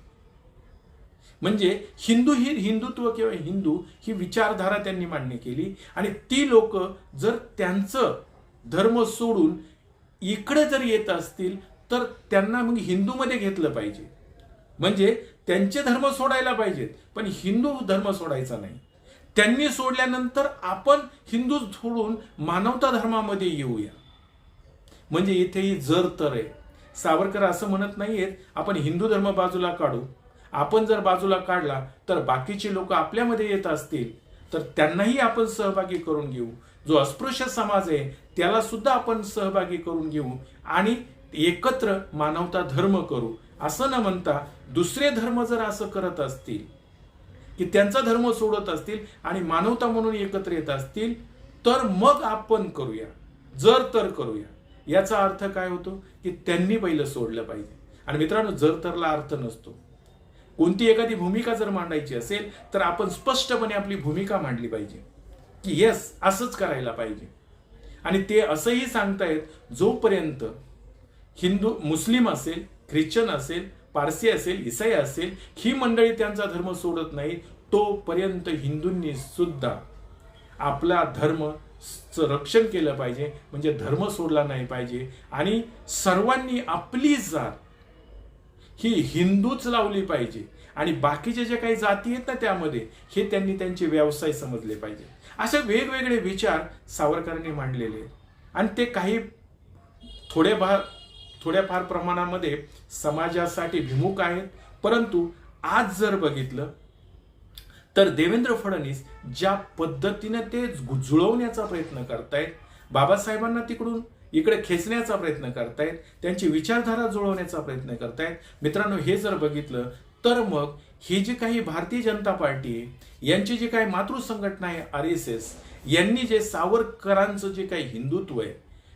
म्हणजे हिंदुत्व किंवा हिंदू ही विचारधारा त्यांनी मान्य केली. आणि ती लोक जर त्यांचं धर्म सोडून इकडे जर येत असतील तर त्यांना मग हिंदूमध्ये घेतलं पाहिजे. म्हणजे त्यांचे धर्म सोडायला पाहिजेत पण हिंदू धर्म सोडायचा नाही. त्यांनी सोडल्यानंतर आपण हिंदू सोडून मानवता धर्मामध्ये येऊया. म्हणजे इथेही जर तर आहे. सावरकर असं म्हणत नाहीयेत आपण हिंदू धर्म बाजूला काढू. आपण जर बाजूला काढला तर बाकीचे लोक आपल्यामध्ये येत असतील तर त्यांनाही आपण सहभागी करून घेऊ. जो अस्पृश्य समाज आहे त्याला सुद्धा आपण सहभागी करून घेऊ आणि एकत्र मानवता धर्म करू. असं न म्हणता दुसरे धर्म जर असं करत असतील की त्यांचा धर्म सोडत असतील आणि मानवता म्हणून एकत्र येत असतील तर मग आपण करूया, जर तर करूया. याचा अर्थ काय होतो की त्यांनी पहिलं सोडलं पाहिजे. आणि मित्रांनो, जर तरला अर्थ नसतो. कोणती एखादी भूमिका जर मांडायची असेल तर आपण स्पष्टपणे आपली भूमिका मांडली पाहिजे की येस असंच करायला पाहिजे. आणि ते असंही सांगतायत जोपर्यंत हिंदू, मुस्लिम असेल, ख्रिश्चन असेल, पारसी असेल, ईसाई असेल, ही मंडळी त्यांचा धर्म सोडत नाही तोपर्यंत हिंदूंनी सुद्धा आपला धर्म रक्षण केलं पाहिजे. म्हणजे धर्म सोडला नाही पाहिजे. आणि सर्वांनी आपली जात ही हिंदूच लावली पाहिजे. आणि बाकीचे जे काही जाती आहेत ना त्यामध्ये हे त्यांनी त्यांचे व्यवसाय समजले पाहिजे. असे वेगवेगळे विचार सावरकरांनी मांडलेले आहेत. आणि ते काही थोड्याफार प्रमाणामध्ये समाजासाठी विमुख आहेत. परंतु आज जर बघितलं तर देवेंद्र फडणवीस ज्या पद्धतीने ते जुळवण्याचा प्रयत्न करतायत, बाबासाहेबांना तिकडून इकडे खेचण्याचा प्रयत्न करतायत, त्यांची विचारधारा जुळवण्याचा प्रयत्न करतायत. मित्रांनो, हे जर बघितलं तर मग ही जी काही भारतीय जनता पार्टी आहे, यांची जी काही मातृ संघटना आहे RSS, यांनी जे सावरकरांचं जे काही हिंदुत्व आहे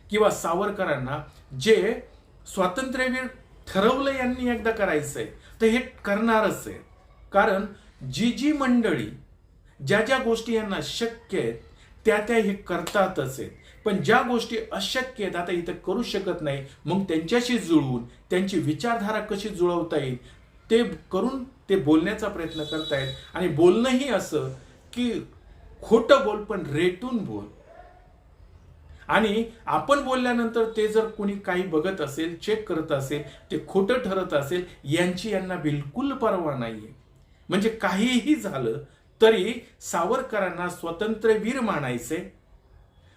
किंवा सावरकरांना जे स्वातंत्र्यवीर ठरवलं यांनी एकदा करायचंय तर हे करणारच आहे. कारण जी मंडळी ज्या गोष्टी यांना शक्य आहेत त्या हे करतातच आहेत. पण ज्या गोष्टी अशक्य आहेत, आता इथं करू शकत नाही, मग त्यांच्याशी जुळवून त्यांची विचारधारा कशी जुळवता येईल ते करून ते बोलण्याचा प्रयत्न करतायत. आणि बोलणंही असं की खोटं बोल पण रेटून बोल. आणि आपण बोलल्यानंतर ते जर कोणी काही बघत असेल, चेक करत असेल, ते खोटं ठरत असेल, यांना बिलकुल पर्वा नाहीये. म्हणजे काहीही झालं तरी सावरकरांना स्वातंत्र्यवीर मानायचे.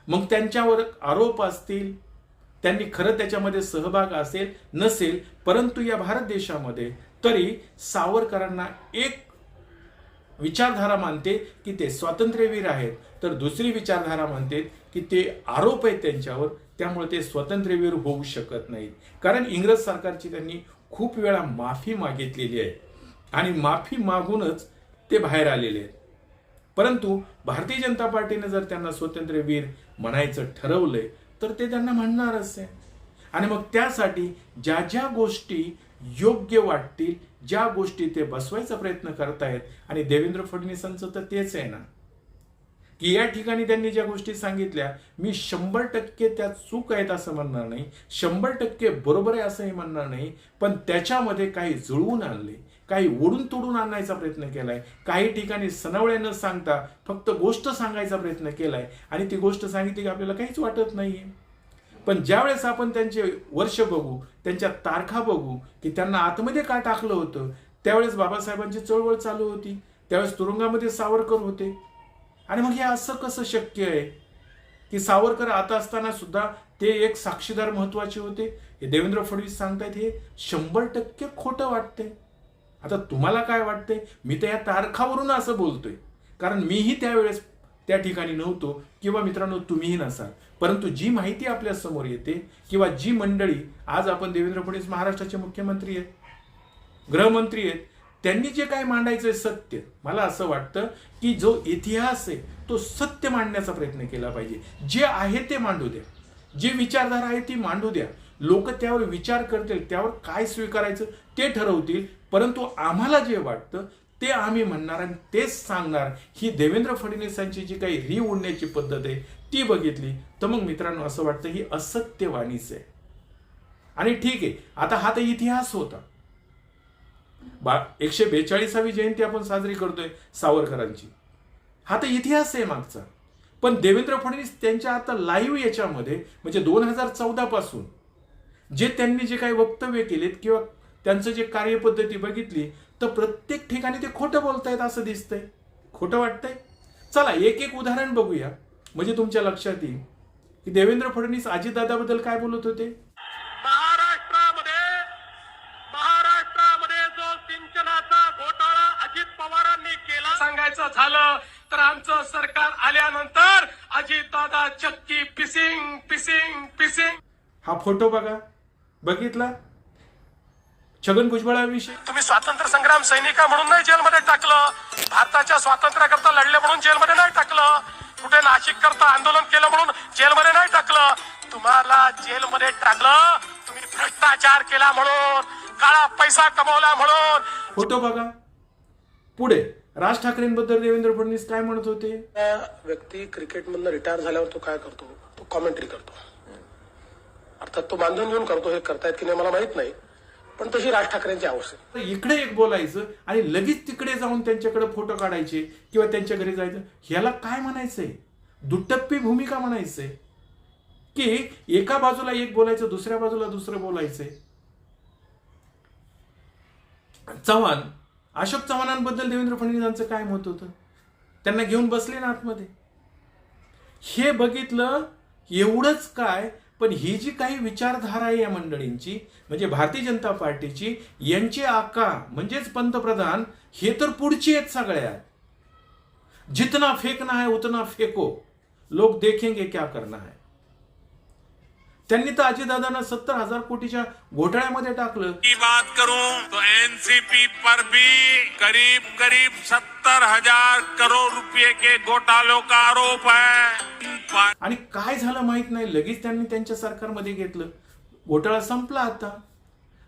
मग त्यांच्यावर आरोप असतील, त्यांनी खरं त्याच्यामध्ये सहभाग असेल नसेल, परंतु या भारत देशामध्ये तरी सावरकरांना एक विचारधारा मानते की ते स्वातंत्र्यवीर आहेत, तर दुसरी विचारधारा मानते की ते आरोप आहेत त्यांच्यावर, त्यामुळे ते स्वातंत्र्यवीर होऊ शकत नाहीत. कारण इंग्रज सरकारची त्यांनी खूप वेळा माफी मागितलेली आहे आणि माफी मागूनच ते बाहेर आलेले आहेत. परंतु भारतीय जनता पार्टीने जर त्यांना स्वातंत्र्यवीर म्हणायचं ठरवलंय तर ते त्यांना म्हणणारच आहे. आणि मग त्यासाठी ज्या गोष्टी योग्य वाटतील, ज्या गोष्टी ते बसवायचा प्रयत्न करतायत, आणि देवेंद्र फडणवीसांचं तर तेच आहे ना की या ठिकाणी त्यांनी ज्या गोष्टी सांगितल्या, मी 100% त्या चूक आहेत असं म्हणणार नाही, 100% बरोबर आहे असंही म्हणणार नाही, पण त्याच्यामध्ये काही जुळवून आणले, काही ओढून तोडून आणायचा प्रयत्न केलाय, काही ठिकाणी सनवळे न सांगता फक्त गोष्ट सांगायचा प्रयत्न केलाय. आणि ती गोष्ट सांगितली की आपल्याला काहीच वाटत नाहीये. पण ज्यावेळेस आपण त्यांचे वर्ष बघू, त्यांच्या तारखा बघू की त्यांना आतमध्ये का टाकलं होतं, त्यावेळेस बाबासाहेबांची चळवळ चालू होती, त्यावेळेस तुरुंगामध्ये सावरकर होते. आणि मग हे असं कसं शक्य आहे की सावरकर आता असताना सुद्धा ते एक साक्षीदार महत्वाचे होते? हे देवेंद्र फडणवीस सांगतायत हे 100% खोटं वाटतंय. आता तुम्हाला काय वाटतंय? मी तर या तारखावरून असं बोलतोय, कारण मीही त्यावेळेस त्या ठिकाणी नव्हतो किंवा मित्रांनो तुम्हीही नसाल, परंतु जी माहिती आपल्या समोर येते किंवा जी मंडळी आज आपण देवेंद्र फडणवीस महाराष्ट्राचे मुख्यमंत्री आहेत, गृहमंत्री आहेत, त्यांनी जे काय मांडायचंय सत्य, मला असं वाटतं की जो इतिहास आहे तो सत्य मांडण्याचा प्रयत्न केला पाहिजे. जे आहे ते मांडू द्या, जी विचारधारा आहे ती मांडू द्या, लोक त्यावर विचार करतील, त्यावर काय स्वीकारायचं ते ठरवतील, परंतु आम्हाला जे वाटतं ते आम्ही म्हणणार आणि तेच सांगणार. ही देवेंद्र फडणवीसांची जी काही री ओढण्याची पद्धत आहे ती बघितली तर मग मित्रांनो असं वाटतं ही असत्यवाणीच आहे. आणि ठीक आहे, आता हा तर इतिहास होता. 142वी जयंती आपण साजरी करतोय सावरकरांची, हा तर इतिहास आहे मागचा. पण देवेंद्र फडणवीस त्यांच्या आता लाईव्ह याच्यामध्ये म्हणजे 2014 पासून जे त्यांनी जे काही वक्तव्य केलेत किंवा त्यांचं जे कार्यपद्धती बघितली तर प्रत्येक ठिकाणी ते खोटं बोलतायत असं दिसतंय. खोटं वाटतंय? चला एक एक उदाहरण बघूया म्हणजे तुमच्या लक्षात येईल की देवेंद्र फडणवीस अजितदादाबद्दल काय बोलत होते. महाराष्ट्रामध्ये जो सिंचनाचा घोटाळा अजित पवारांनी केला सांगायचं झालं तर आमचं सरकार आल्यानंतर अजितदादा चक्की पिसिंग पिसिंग पिसिंग. हा फोटो बघा, बघितला छगन भुजबळाविषयी. तुम्ही स्वातंत्र्य संग्राम सैनिका म्हणून नाही जेलमध्ये टाकलं, भारताच्या स्वातंत्र्याकरता लढले म्हणून जेलमध्ये नाही टाकलं, कुठे नाशिक करता आंदोलन केलं म्हणून जेलमध्ये नाही टाकलं. तुम्हाला जेलमध्ये टाकलं तुम्ही भ्रष्टाचार केला म्हणून, काळा पैसा कमवला म्हणून. फोटो बघा. पुढे राज ठाकरेंबद्दल देवेंद्र फडणवीस काय म्हणत होते. व्यक्ती क्रिकेटमधनं रिटायर झाल्यावर तो काय करतो, तो कॉमेंट्री करतो. अर्थात तो बांधून घेऊन करतो, हे करतायत की नाही मला माहित नाही, पण तशी राज ठाकरेंची आवश्यक. इकडे एक बोलायचं आणि लगेच तिकडे जाऊन त्यांच्याकडे फोटो काढायचे किंवा त्यांच्या घरी जायचं. ह्याला काय म्हणायचंय? दुटप्पी भूमिका म्हणायचंय की एका बाजूला एक बोलायचं, दुसऱ्या बाजूला दुसरं बोलायचंय. चव्हाण, अशोक चव्हाणांबद्दल देवेंद्र फडणवीसांचं काय मत होतं? त्यांना घेऊन बसले ना आतमध्ये. हे बघितलं एवढंच काय, पण ही जी काही विचारधारा आहे या मंडळींची म्हणजे भारतीय जनता पार्टीची, यांचे आका म्हणजेच पंतप्रधान हे तर पुढचे आहेत सगळ्या. जितना फेकना है उतना फेको, लोग देखेंगे क्या करना है. त्यांनी तर अजितदादांना 70,000 कोटीच्या घोटाळ्यामध्ये टाकलं. की बात करूं तो एनसीपी पर भी करीब करीब 70,000 करोड़ रुपए के घोटालों का आरोप है. आणि काय झालं माहित नाही, लगेच त्यांनी त्यांच्या सरकारमध्ये घेतलं. घोटाळा संपला. आता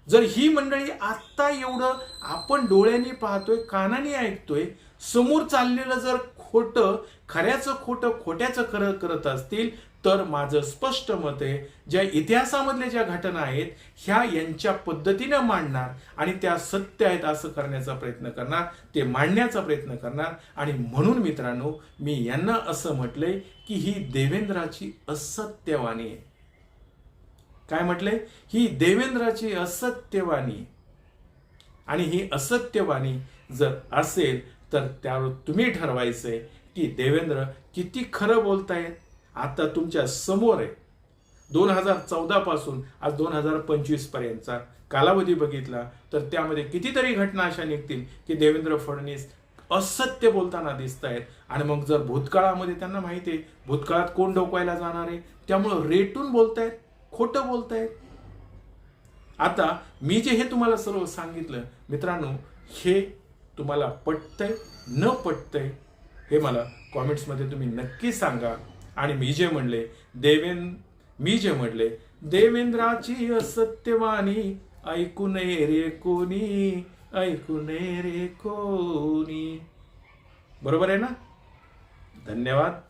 जर ही मंडळी आता एवढं आपण डोळ्यांनी पाहतोय, कानाने ऐकतोय, समोर चाललेलं जर खोटं खऱ्याचं खोटं खोट्याचं करत असतील तर माझं स्पष्ट मत आहे ज्या इतिहासामधल्या ज्या घटना आहेत ह्या यांच्या पद्धतीनं मांडणार आणि त्या सत्य आहेत असं करण्याचा प्रयत्न करणार, ते मांडण्याचा प्रयत्न करणार. आणि म्हणून मित्रांनो मी यांना असं म्हटलंय की ही देवेंद्राची असत्यवाणी आहे. काय म्हटलंय? ही देवेंद्राची असत्यवाणी. आणि ही असत्यवाणी जर असेल तर त्यावर तुम्ही ठरवायचंय की देवेंद्र किती खरं बोलतायत. आता तुमच्या समोर आहे. 2014 पासून आज 2025 पर्यंतचा कालावधी बघितला तर त्यामध्ये कितीतरी घटना अशा निघतील की देवेंद्र फडणवीस असत्य बोलताना दिसत आहेत. आणि मग जर भूतकाळामध्ये त्यांना माहिती आहे भूतकाळात कोण डोकवायला जाणार आहे, त्यामुळं रेटून बोलतायत, खोटं बोलतायत. आता मी जे हे तुम्हाला सर्व सांगितलं मित्रांनो, हे तुम्हाला पटतंय न पटतंय हे मला कॉमेंट्समध्ये तुम्ही नक्की सांगा. आणि मी जे म्हणले देवेंद्राची असत्यवाणी ऐकू नये रे कोणी, ऐकू नये रे कोणी. बरोबर आहे ना? धन्यवाद.